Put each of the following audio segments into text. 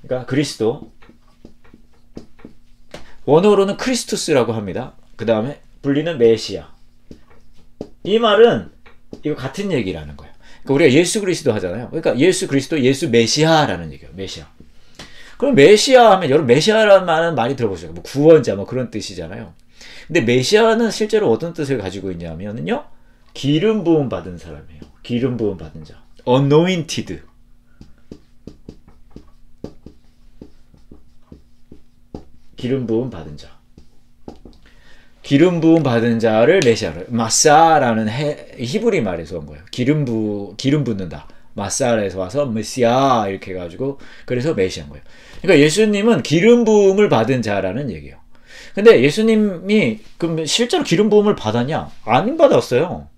그러니까 그리스도, 원어로는 크리스투스라고 합니다. 그 다음에 분리는 메시아. 이 말은 이거 같은 얘기라는 거예요. 그러니까 우리가 예수 그리스도 하잖아요. 그러니까 예수 그리스도, 예수 메시아라는 얘기예요. 메시아. 그럼 메시아 하면 여러분 메시아라는 말은 많이 들어보셨죠. 뭐 구원자 뭐 그런 뜻이잖아요. 근데 메시아는 실제로 어떤 뜻을 가지고 있냐면요. 기름 부음 받은 사람이에요. 기름 부음 받은 자. anointed. 기름 부음 받은 자. 기름 부음 받은 자를 메시아로, 마사라는 히브리 말에서 온 거예요. 기름 붓는다. 마사에서 와서 메시아 이렇게 해가지고 그래서 메시아인 거예요. 그러니까 예수님은 기름 부음을 받은 자라는 얘기예요. 근데 예수님이 그럼 실제로 기름 부음을 받았냐? 안 받았어요.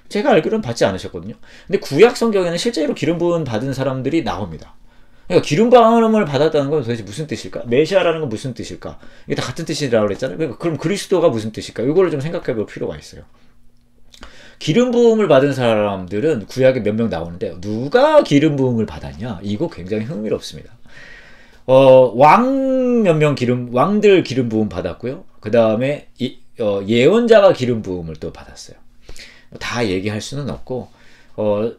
제가 알기로는 받지 않으셨거든요. 근데 구약 성경에는 실제로 기름 부음 받은 사람들이 나옵니다. 그러니까 기름 부음을 받았다는 건 도대체 무슨 뜻일까? 메시아라는 건 무슨 뜻일까? 이게 다 같은 뜻이라고 그랬잖아요. 그러니까 그럼 그리스도가 무슨 뜻일까? 이거를 좀 생각해 볼 필요가 있어요. 기름 부음을 받은 사람들은 구약에 몇 명 나오는데 누가 기름 부음을 받았냐? 이거 굉장히 흥미롭습니다. 왕 몇 명 왕들 기름 부음 받았고요. 그 다음에 예언자가 기름 부음을 또 받았어요. 다 얘기할 수는 없고,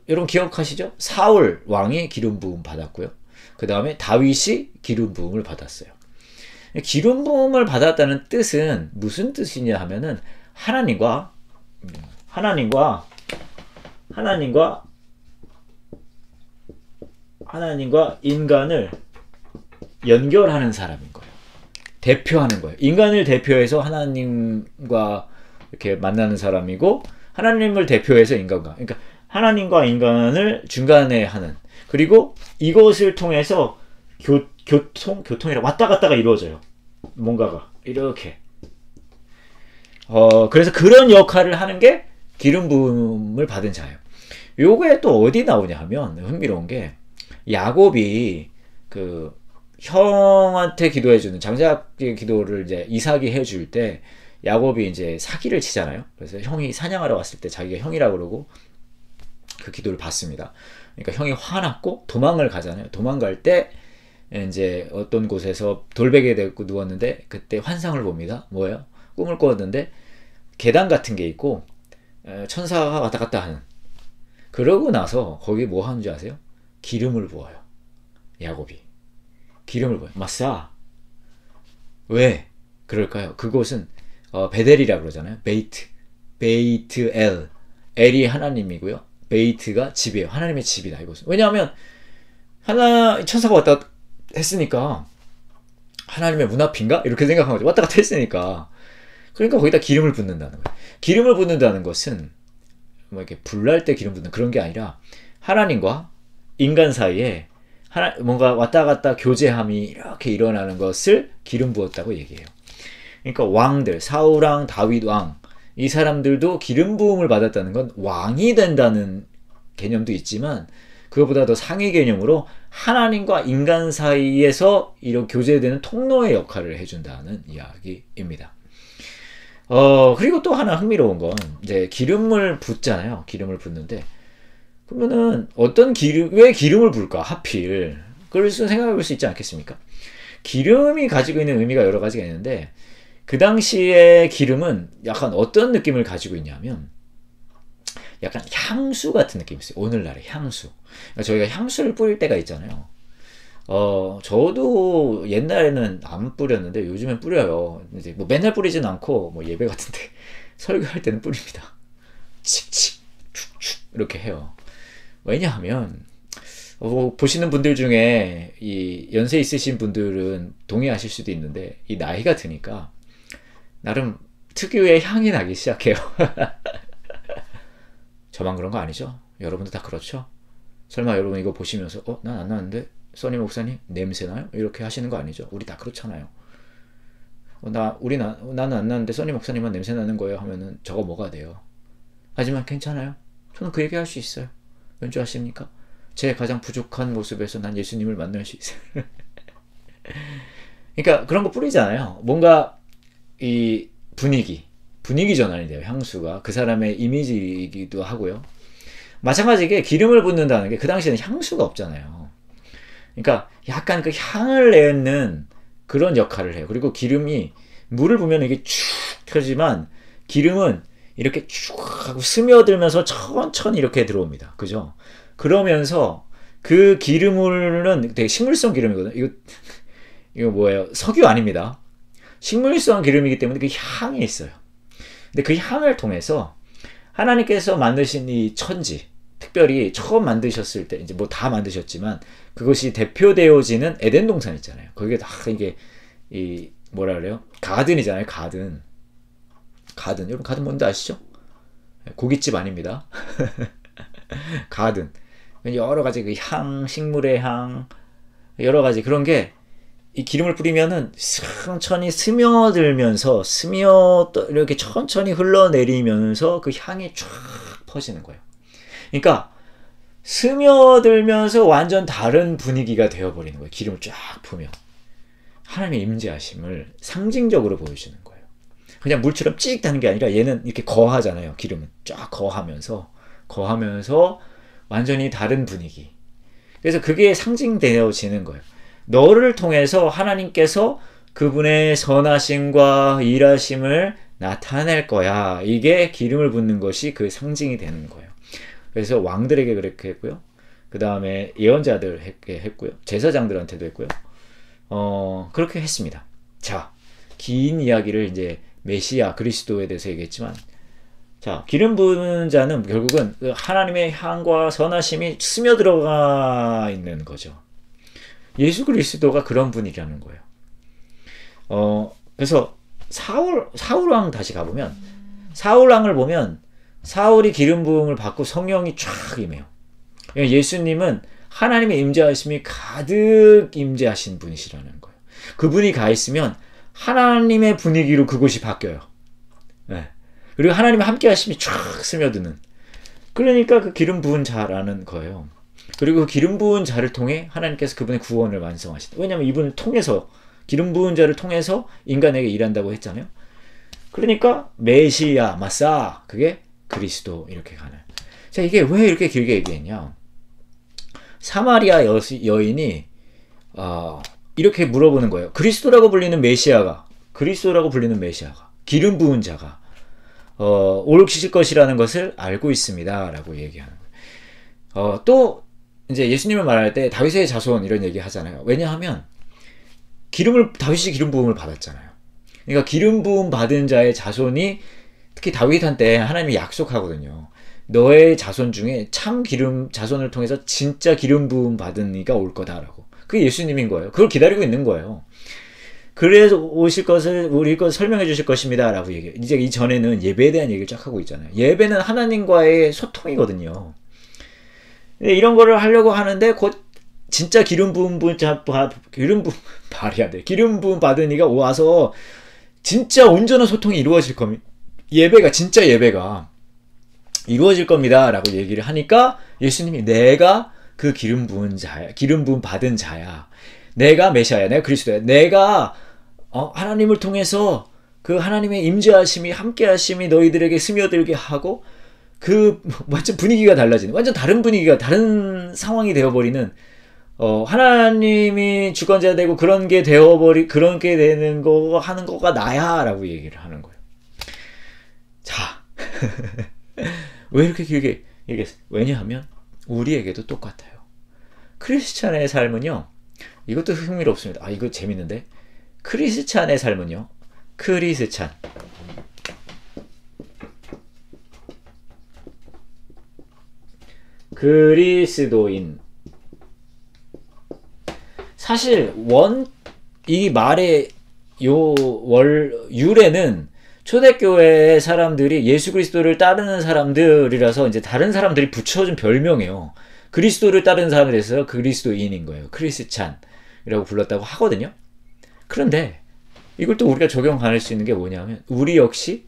여러분 기억하시죠? 사울 왕이 기름 부음 받았고요. 그 다음에 다윗이 기름 부음을 받았어요. 기름 부음을 받았다는 뜻은 무슨 뜻이냐 하면은 하나님과 인간을 연결하는 사람인 거예요. 대표하는 거예요. 인간을 대표해서 하나님과 이렇게 만나는 사람이고, 하나님을 대표해서 인간과, 그러니까 하나님과 인간을 중간에 하는, 그리고 이것을 통해서 교통이라 왔다 갔다가 이루어져요. 뭔가가 이렇게. 그래서 그런 역할을 하는 게 기름 부음을 받은 자예요. 요게 또 어디 나오냐 하면 흥미로운 게, 야곱이 그 형한테 기도해주는 장자의 기도를 이제 이삭이 해줄 때 야곱이 이제 사기를 치잖아요. 그래서 형이 사냥하러 왔을 때 자기가 형이라고 그러고 그 기도를 받습니다. 그러니까 형이 화났고 도망을 가잖아요. 도망갈 때 이제 어떤 곳에서 돌베개에 대고 누웠는데 그때 환상을 봅니다. 뭐예요? 꿈을 꿨는데 계단 같은 게 있고 천사가 왔다 갔다 하는. 그러고 나서 거기 뭐 하는 줄 아세요? 기름을 부어요. 야곱이. 기름을 부어요. 마사. 왜 그럴까요? 그곳은 베델이라고 그러잖아요. 베이트 엘. 엘이 하나님이고요. 베이트가 집이에요. 하나님의 집이다. 이곳은. 왜냐하면 천사가 왔다 했으니까 하나님의 문 앞인가? 이렇게 생각한 거죠. 왔다 갔다 했으니까. 그러니까 거기다 기름을 붓는다는 거예요. 기름을 붓는다는 것은 뭐 이렇게 불날 때 기름 붓는 그런 게 아니라 하나님과 인간 사이에 뭔가 왔다 갔다 교제함이 이렇게 일어나는 것을 기름 부었다고 얘기해요. 그러니까 왕들, 사울왕, 다윗왕, 이 사람들도 기름 부음을 받았다는 건 왕이 된다는 개념도 있지만 그것보다 더 상위 개념으로 하나님과 인간 사이에서 이런 교제되는 통로의 역할을 해준다는 이야기입니다. 그리고 또 하나 흥미로운 건 이제 기름을 붓잖아요. 기름을 붓는데 그러면은 왜 기름을 부을까? 하필. 그럴 수 생각해 볼 수 있지 않겠습니까? 기름이 가지고 있는 의미가 여러 가지가 있는데 그 당시에 기름은 약간 어떤 느낌을 가지고 있냐면 약간 향수 같은 느낌이 있어요. 오늘날의 향수. 그러니까 저희가 향수를 뿌릴 때가 있잖아요. 저도 옛날에는 안 뿌렸는데 요즘엔 뿌려요. 이제 뭐 맨날 뿌리진 않고 뭐 예배 같은데 설교할 때는 뿌립니다. 칙칙 축축 이렇게 해요. 왜냐하면 보시는 분들 중에 이 연세 있으신 분들은 동의하실 수도 있는데 이 나이가 드니까 나름 특유의 향이 나기 시작해요. 저만 그런 거 아니죠? 여러분도 다 그렇죠? 설마 여러분 이거 보시면서 난 안 나는데 써니 목사님 냄새 나요? 이렇게 하시는 거 아니죠? 우리 다 그렇잖아요. 나는 안 나는데 써니 목사님만 냄새 나는 거예요 하면은 저거 뭐가 돼요? 하지만 괜찮아요. 저는 그 얘기 할 수 있어요. 왠 줄 아십니까? 제 가장 부족한 모습에서 난 예수님을 만날 수 있어요. 그러니까 그런 거 뿌리잖아요. 뭔가 이 분위기 전환이 돼요. 향수가 그 사람의 이미지이기도 하고요. 마찬가지게 기름을 붓는다는 게 그 당시에는 향수가 없잖아요. 그러니까 약간 그 향을 내는 그런 역할을 해요. 그리고 기름이 물을 보면 이게 쭉 펴지만 기름은 이렇게 쭉 하고 스며들면서 천천히 이렇게 들어옵니다. 그죠? 그러면서 그 기름물은 되게 식물성 기름이거든요. 이거 뭐예요? 석유 아닙니다. 식물성 기름이기 때문에 그 향이 있어요. 근데 그 향을 통해서 하나님께서 만드신 이 천지, 특별히 처음 만드셨을 때, 이제 뭐 다 만드셨지만, 그것이 대표되어지는 에덴 동산 있잖아요. 거기에 다 이게, 뭐라 그래요? 가든이잖아요, 가든. 가든. 여러분, 가든 뭔지 아시죠? 고깃집 아닙니다. 가든. 여러 가지 그 향, 식물의 향, 여러 가지 그런 게, 이 기름을 뿌리면은 천천히 스며들면서 이렇게 천천히 흘러내리면서 그 향이 쫙 퍼지는 거예요. 그러니까 스며들면서 완전 다른 분위기가 되어버리는 거예요. 기름을 쫙 부으면 하나님의 임재하심을 상징적으로 보여주는 거예요. 그냥 물처럼 찍 다는 게 아니라 얘는 이렇게 거하잖아요. 기름은 쫙 거하면서 완전히 다른 분위기. 그래서 그게 상징되어지는 거예요. 너를 통해서 하나님께서 그분의 선하심과 일하심을 나타낼 거야. 이게 기름을 붓는 것이 그 상징이 되는 거예요. 그래서 왕들에게 그렇게 했고요. 그 다음에 예언자들에게 했고요. 제사장들한테도 했고요. 그렇게 했습니다. 자, 긴 이야기를 이제 메시아 그리스도에 대해서 얘기했지만, 자, 기름 부은 자는 결국은 하나님의 향과 선하심이 스며들어가 있는 거죠. 예수 그리스도가 그런 분이라는 거예요. 그래서 사울왕 다시 가보면, 사울왕을 보면 사울이 기름 부음을 받고 성령이 쫙 임해요. 예수님은 하나님의 임재하심이 가득 임재하신 분이시라는 거예요. 그분이 가 있으면 하나님의 분위기로 그곳이 바뀌어요. 네. 그리고 하나님의 함께 하심이 쫙 스며드는. 그러니까 그 기름 부은 자라는 거예요. 그리고 그 기름 부은 자를 통해 하나님께서 그분의 구원을 완성하신다. 왜냐하면 이분을 통해서, 기름 부은 자를 통해서 인간에게 일한다고 했잖아요. 그러니까 메시아, 마사, 그게 그리스도 이렇게 가는. 자, 이게 왜 이렇게 길게 얘기했냐? 사마리아 여인이 이렇게 물어보는 거예요. 그리스도라고 불리는 메시아가 기름 부은 자가 오실 것이라는 것을 알고 있습니다. 라고 얘기하는 거예요. 또 이제 예수님을 말할 때 다윗의 자손 이런 얘기 하잖아요. 왜냐하면 다윗이 기름 부음을 받았잖아요. 그러니까 기름 부음 받은 자의 자손이, 특히 다윗한테 하나님이 약속하거든요. 너의 자손 중에 참 자손을 통해서 진짜 기름 부음 받은 이가 올 거다라고. 그게 예수님인 거예요. 그걸 기다리고 있는 거예요. 그래서 오실 것을 우리 것 설명해 주실 것입니다. 라고 얘기해요. 이제 이전에는 예배에 대한 얘기를 쫙 하고 있잖아요. 예배는 하나님과의 소통이거든요. 이런 거를 하려고 하는데 곧 진짜 기름 부음 받은 이가 와서 진짜 온전한 소통이 이루어질 겁니다. 진짜 예배가 이루어질 겁니다. 라고 얘기를 하니까 예수님이 내가 그 기름 부음 받은 자야. 내가 메시아야. 내가 그리스도야. 내가 하나님을 통해서 그 하나님의 임재하심이, 함께하심이 너희들에게 스며들게 하고, 그 완전 분위기가 달라지는, 완전 다른 분위기가, 다른 상황이 되어버리는, 하나님이 주권자 되고 그런 게 되는 거 하는 거가 나야. 라고 얘기를 하는 거예요. 자, 왜 이렇게 길게 얘기했어요? 왜냐하면 우리에게도 똑같아요. 크리스찬의 삶은요, 이것도 흥미롭습니다. 이거 재밌는데, 크리스찬의 삶은요, 그리스도인. 사실 이 말의 유래는 초대교회의 사람들이 예수 그리스도를 따르는 사람들이라서 이제 다른 사람들이 붙여준 별명이에요. 그리스도를 따르는 사람들에서 그리스도인인 거예요. 크리스찬이라고 불렀다고 하거든요. 그런데 이걸 또 우리가 적용할 수 있는 게 뭐냐면, 우리 역시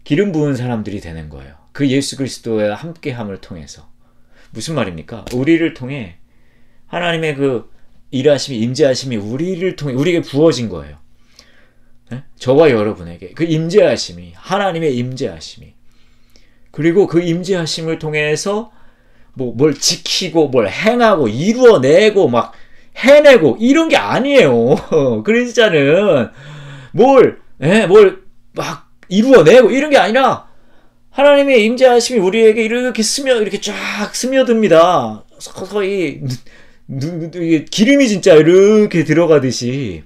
기름 부은 사람들이 되는 거예요. 그 예수 그리스도와 함께함을 통해서. 무슨 말입니까? 우리를 통해 하나님의 그 일하심이, 임재하심이 우리를 통해 우리에게 부어진 거예요. 네? 저와 여러분에게 그 임재하심이, 하나님의 임재하심이, 그리고 그 임재하심을 통해서 뭘 지키고 뭘 행하고 이루어내고 막 해내고 이런 게 아니에요. 그리스찬은 뭘 막 이루어내고 이런 게 아니라 하나님의 임재하심이 우리에게 이렇게 이렇게 쫙 스며듭니다. 서서히 기름이 진짜 이렇게 들어가듯이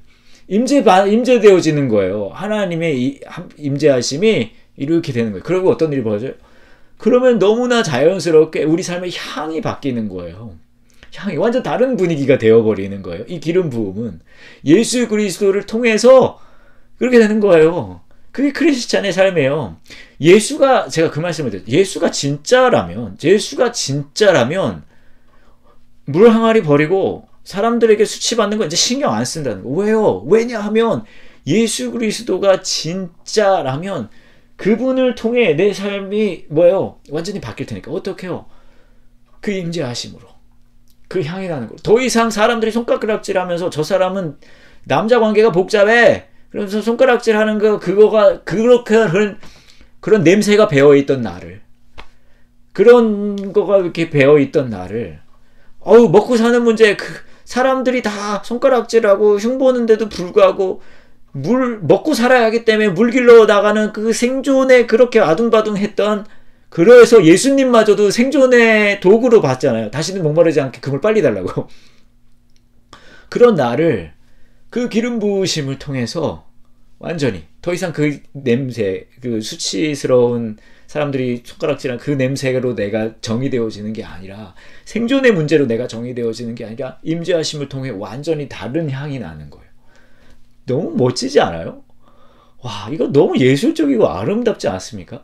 임재되어지는 거예요. 하나님의 임재하심이 이렇게 되는 거예요. 그리고 어떤 일이 벌어져요? 그러면 너무나 자연스럽게 우리 삶의 향이 바뀌는 거예요. 향이 완전 다른 분위기가 되어버리는 거예요. 이 기름 부음은 예수 그리스도를 통해서 그렇게 되는 거예요. 그게 크리스찬의 삶이에요. 제가 그 말씀을 드렸죠. 예수가 진짜라면 물 항아리 버리고 사람들에게 수치받는 거 이제 신경 안 쓴다는 거. 왜요? 왜냐하면 예수 그리스도가 진짜라면 그분을 통해 내 삶이 뭐예요? 완전히 바뀔 테니까. 어떻게 해요? 그 임재하심으로. 그 향이 나는 거로. 더 이상 사람들이 손가락질하면서 저 사람은 남자 관계가 복잡해. 그러면서 손가락질하는 그거가 그렇게 그런 냄새가 배어있던 나를, 그런 거가 이렇게 배어있던 나를, 먹고 사는 문제, 사람들이 다 손가락질하고 흉보는데도 불구하고 먹고 살아야 하기 때문에 물 길러 나가는 그 생존에 그렇게 아둥바둥했던, 그래서 예수님마저도 생존의 도구로 봤잖아요. 다시는 목마르지 않게 금을 빨리 달라고. 그런 나를 그 기름 부으심을 통해서 완전히 더 이상 그 냄새, 그 수치스러운 사람들이 손가락질한 그 냄새로 내가 정의되어지는 게 아니라, 생존의 문제로 내가 정의되어지는 게 아니라 임재하심을 통해 완전히 다른 향이 나는 거예요. 너무 멋지지 않아요? 와, 이거 너무 예술적이고 아름답지 않습니까?